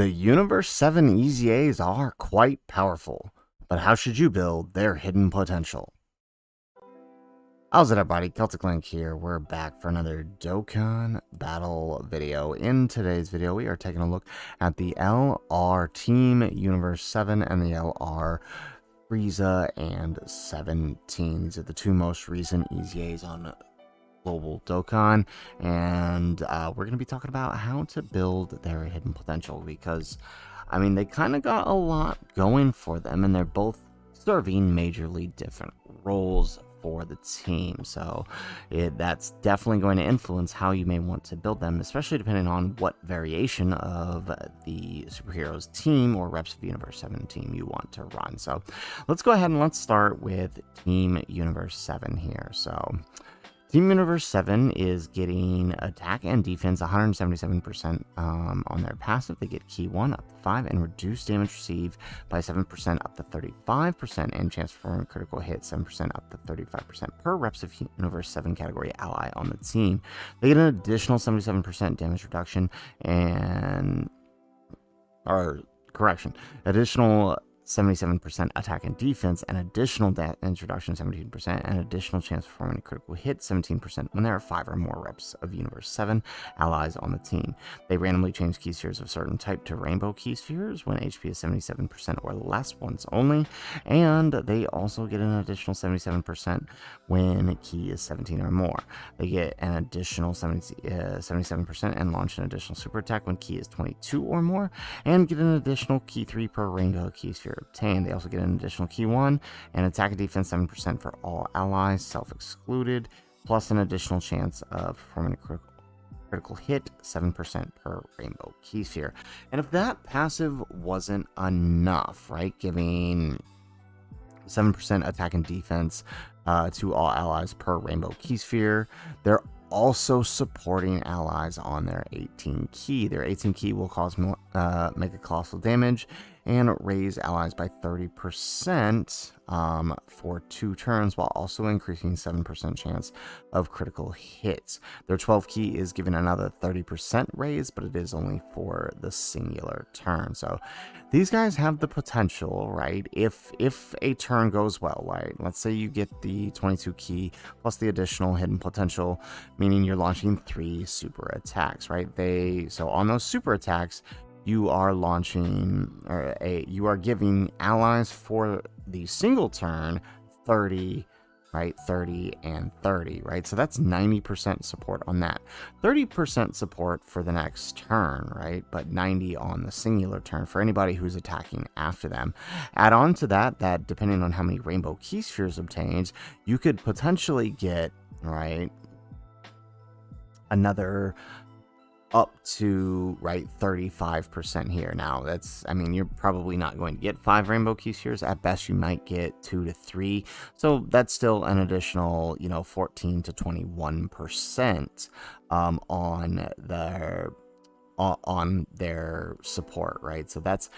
The Universe 7 EZAs are quite powerful, but how should you build their hidden potential? How's it everybody, Celtic Link here. We're back for another Dokkan battle video. In today's video, we are taking a look at the LR Team Universe 7 and the LR Frieza and 17. These are the two most recent EZAs on Global Dokkan, and we're going to be talking about how to build their hidden potential, because I mean they kind of got a lot going for them, and they're both serving majorly different roles for the team, so that's definitely going to influence how you may want to build them, especially depending on what variation of the superheroes team or reps of Universe 7 team you want to run. So let's go ahead and let's start with Team Universe 7 here. So Team Universe 7 is getting attack and defense 177% on their passive. They get key 1 up to 5 and reduce damage received by 7% up to 35%, and chance for a critical hit 7% up to 35% per reps of Universe 7 category ally on the team. They get an additional 77% damage reduction additional 77% attack and defense, and additional damage reduction 17%, and additional chance for performing a critical hit 17% when there are 5 or more reps of Universe 7 allies on the team. They randomly change key spheres of certain type to rainbow key spheres when HP is 77% or less once only, and they also get an additional 77% when key is 17 or more. They get an additional 77% and launch an additional super attack when key is 22 or more, and get an additional key 3 per rainbow key sphere obtained. They also get an additional key 1 and attack and defense 7% for all allies, self-excluded, plus an additional chance of performing a critical hit 7% per rainbow key sphere. And if that passive wasn't enough, right, giving 7% attack and defense to all allies per rainbow key sphere, they're also supporting allies on their 18 key. Their 18 key will cause more mega colossal damage and raise allies by 30% for 2 turns, while also increasing 7% chance of critical hits. Their 12 key is given another 30% raise, but it is only for the singular turn. So these guys have the potential, right? If a turn goes well, right? Let's say you get the 22 key plus the additional hidden potential, meaning you're launching 3 super attacks, right? So on those super attacks, you are launching, you are giving allies for the single turn 30, right? 30 and 30, right? So that's 90% support on that. 30% support for the next turn, right? But 90 on the singular turn for anybody who's attacking after them. Add on to that, depending on how many rainbow key spheres obtained, you could potentially get, right, another up to, right, 35% here. Now I mean, you're probably not going to get 5 rainbow key spheres. At best you might get 2 to 3, so that's still an additional, 14 to 21% on their support, right? So that's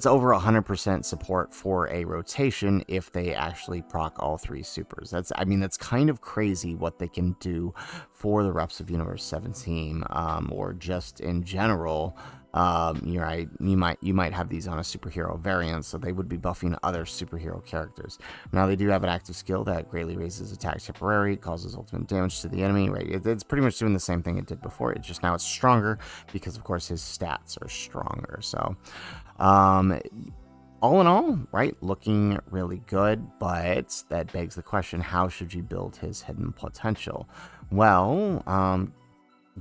over 100% support for a rotation if they actually proc all 3 supers. That's kind of crazy what they can do for the reps of Universe 7 team, or just in general. You're right, you might have these on a superhero variant, so they would be buffing other superhero characters. Now they do have an active skill that greatly raises attack temporary, causes ultimate damage to the enemy, right? It's pretty much doing the same thing it did before. It's just now it's stronger because of course his stats are stronger. So all in all, right, looking really good, but that begs the question, how should you build his hidden potential? Well,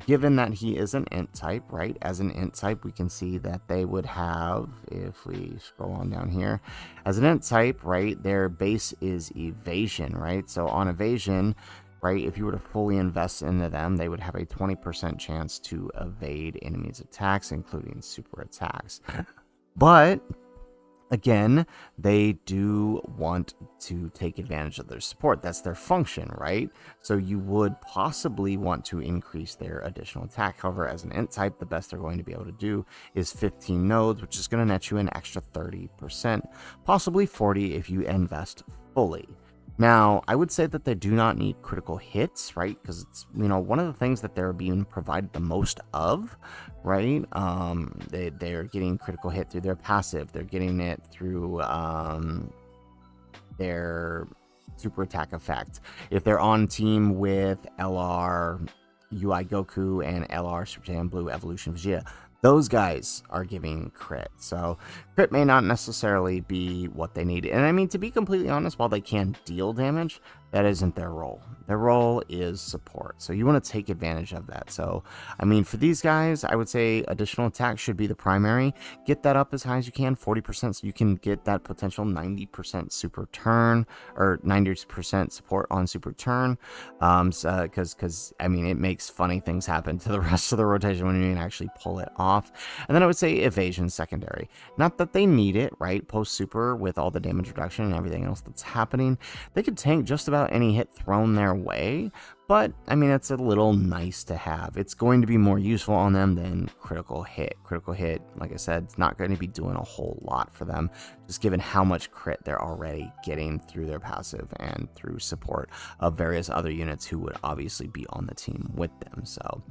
given that he is an int type, right? As an int type, we can see that they would have, if we scroll on down here, as an int type, right, their base is evasion, right? So on evasion, right, if you were to fully invest into them, they would have a 20% chance to evade enemies' attacks, including super attacks. But again, they do want to take advantage of their support. That's their function, right? So you would possibly want to increase their additional attack. However, as an int type, the best they're going to be able to do is 15 nodes, which is going to net you an extra 30%, possibly 40 if you invest fully. Now, I would say that they do not need critical hits, right? Because it's, one of the things that they're being provided the most of, right? They're getting critical hit through their passive. They're getting it through their super attack effect. If they're on team with LR UI Goku and LR Super Saiyan Blue Evolution Vegeta, those guys are giving crit. So crit may not necessarily be what they need. And I mean, to be completely honest, while they can deal damage, that isn't their role. Their role is support. So you want to take advantage of that. So, I mean, for these guys, I would say additional attack should be the primary. Get that up as high as you can, 40%, so you can get that potential 90% super turn, or 90% support on super turn. Because I mean, it makes funny things happen to the rest of the rotation when you can actually pull it off. And then I would say evasion secondary. Not that they need it, right? Post super with all the damage reduction and everything else that's happening, they could tank just about any hit thrown their way. But, I mean, it's a little nice to have. It's going to be more useful on them than critical hit. Critical hit, like I said, it's not going to be doing a whole lot for them, just given how much crit they're already getting through their passive and through support of various other units who would obviously be on the team with them. So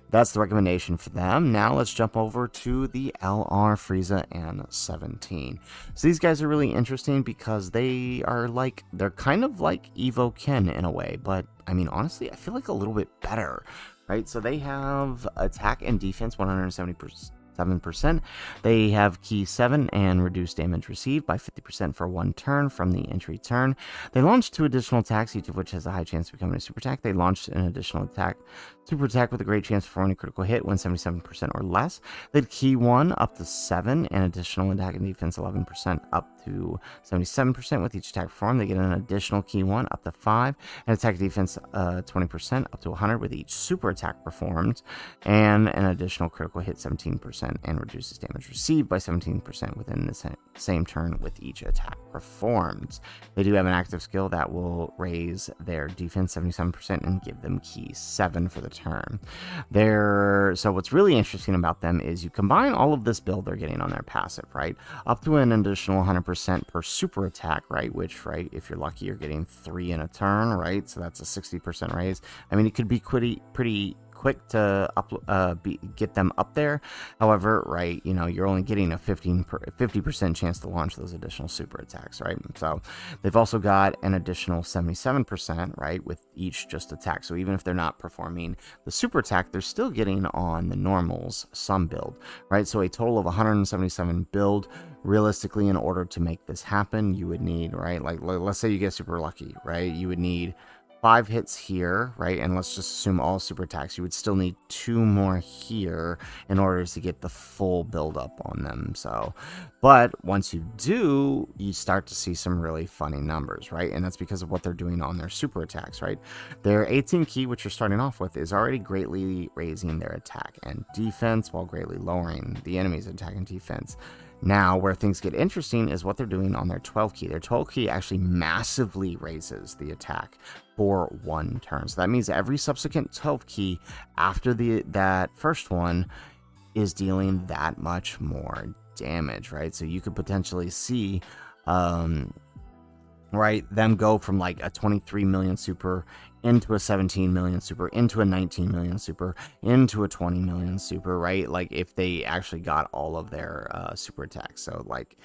that's the recommendation for them. Now let's jump over to the LR Frieza and 17. So these guys are really interesting because they're kind of like Evo Ken in a way, but I mean, honestly, I feel like a little bit better, right? So they have attack and defense 177%. They have key 7 and reduced damage received by 50% for 1 turn from the entry turn. They launched 2 additional attacks, each of which has a high chance of becoming a super attack. They launched an additional super attack with a great chance of performing a critical hit when 77% or less. They had key 1 up to 7 and additional attack and defense 11% up to 77% with each attack performed. They get an additional key 1 up to 5 and attack defense 20% up to 100 with each super attack performed, and an additional critical hit 17% and reduces damage received by 17% within the same turn with each attack performed. They do have an active skill that will raise their defense 77% and give them key 7 for the turn. So what's really interesting about them is you combine all of this build they're getting on their passive, right? Up to an additional 100% per super attack, right? Which, right, if you're lucky, you're getting 3 in a turn, right? So that's a 60% raise. I mean, it could be pretty quick to get them up there. However, right, you're only getting a 50% chance to launch those additional super attacks, right? So they've also got an additional 77%, right, with each just attack. So even if they're not performing the super attack, they're still getting on the normals some build, right? So a total of 177 build. Realistically, in order to make this happen, you would need, right, like let's say you get super lucky, right, you would need 5 hits here, right? And let's just assume all super attacks. You would still need 2 more here in order to get the full build up on them. So, but once you do, you start to see some really funny numbers, right? And that's because of what they're doing on their super attacks, right? Their 18 key, which you're starting off with, is already greatly raising their attack and defense while greatly lowering the enemy's attack and defense. Now, where things get interesting is what they're doing on their 12 key. Their 12 key actually massively raises the attack for 1 turn. So that means every subsequent 12 key after that first one is dealing that much more damage, right? So you could potentially see, right, them go from like a 23 million super into a 17 million super, into a 19 million super, into a 20 million super, right? Like if they actually got all of their super attacks. So like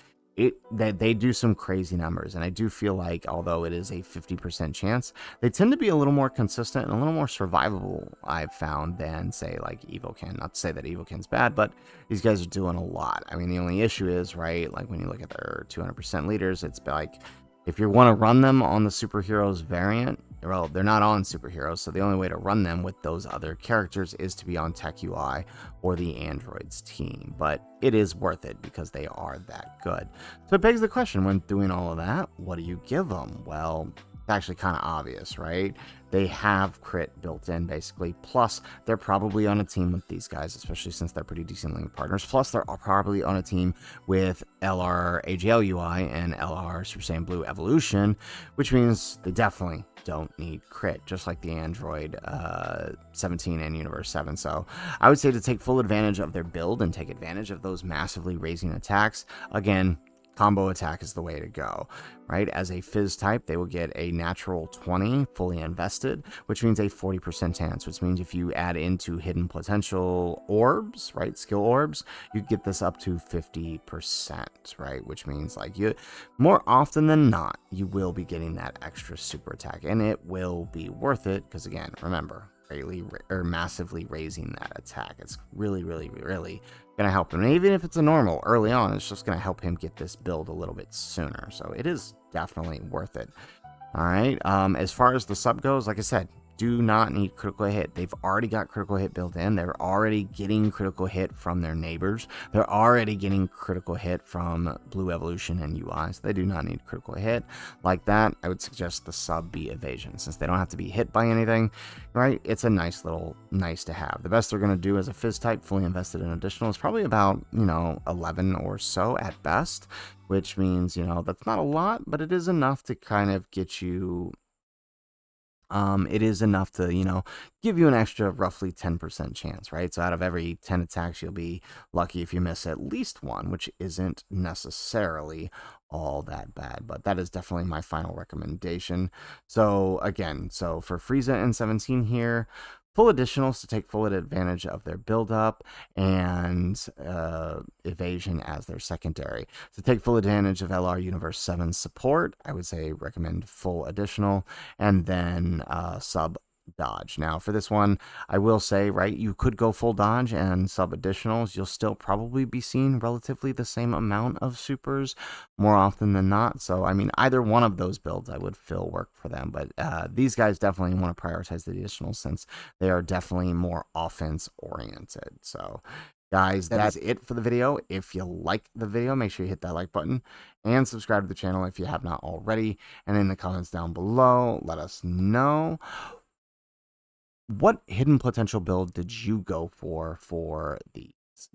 they do some crazy numbers, and I do feel like although it is a 50% chance, they tend to be a little more consistent and a little more survivable, I've found, than say like EvoCan. Not to say that EvoCan's bad, but these guys are doing a lot. I mean, the only issue is, right, like when you look at their 200% leaders, it's like if you want to run them on the superheroes variant, well, they're not on superheroes, so the only way to run them with those other characters is to be on Tech UI or the androids team. But it is worth it because they are that good. So it begs the question, when doing all of that, what do you give them? Well, it's actually kind of obvious, right? They have crit built in, basically. Plus, they're probably on a team with these guys, especially since they're pretty decent linked partners. Plus, they're probably on a team with LR AGL UI and LR Super Saiyan Blue Evolution, which means they definitely don't need crit, just like the Android 17 and Universe 7. So I would say to take full advantage of their build and take advantage of those massively raising attacks. Again, combo attack is the way to go, right? As a Fizz type, they will get a natural 20 fully invested, which means a 40% chance, which means if you add into hidden potential orbs, right, skill orbs, you get this up to 50%, right? Which means like you, more often than not, you will be getting that extra super attack, and it will be worth it because, again, remember, greatly or massively raising that attack. It's really, really, really gonna help him. And even if it's a normal early on, it's just gonna help him get this build a little bit sooner. So it is definitely worth it. All right. As far as the sub goes, like I said, do not need critical hit. They've already got critical hit built in. They're already getting critical hit from their neighbors. They're already getting critical hit from Blue Evolution and UI. So they do not need critical hit like that. I would suggest the sub be evasion, since they don't have to be hit by anything, right? It's a nice to have. The best they're going to do as a Fizz type, fully invested in additional, is probably about, 11 or so at best, which means, that's not a lot, but it is enough to kind of get you. It is enough to, give you an extra roughly 10% chance, right? So out of every 10 attacks, you'll be lucky if you miss at least one, which isn't necessarily all that bad, but that is definitely my final recommendation. So again, for Frieza and 17 here, full additionals to take full advantage of their build-up, and evasion as their secondary. To take full advantage of LR Universe 7 support, I would say recommend full additional, and then sub dodge. Now for this one, I will say, right, you could go full dodge and sub additionals. You'll still probably be seeing relatively the same amount of supers more often than not. So I mean, either one of those builds I would feel work for them, but these guys definitely want to prioritize the additionals since they are definitely more offense oriented. So guys, that's it for the video. If you like the video, make sure you hit that like button and subscribe to the channel if you have not already, and in the comments down below, let us know, what hidden potential build did you go for these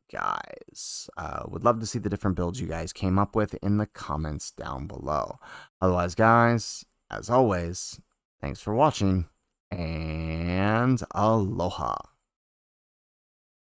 guys? Would love to see the different builds you guys came up with in the comments down below. Otherwise, guys, as always, thanks for watching, and aloha.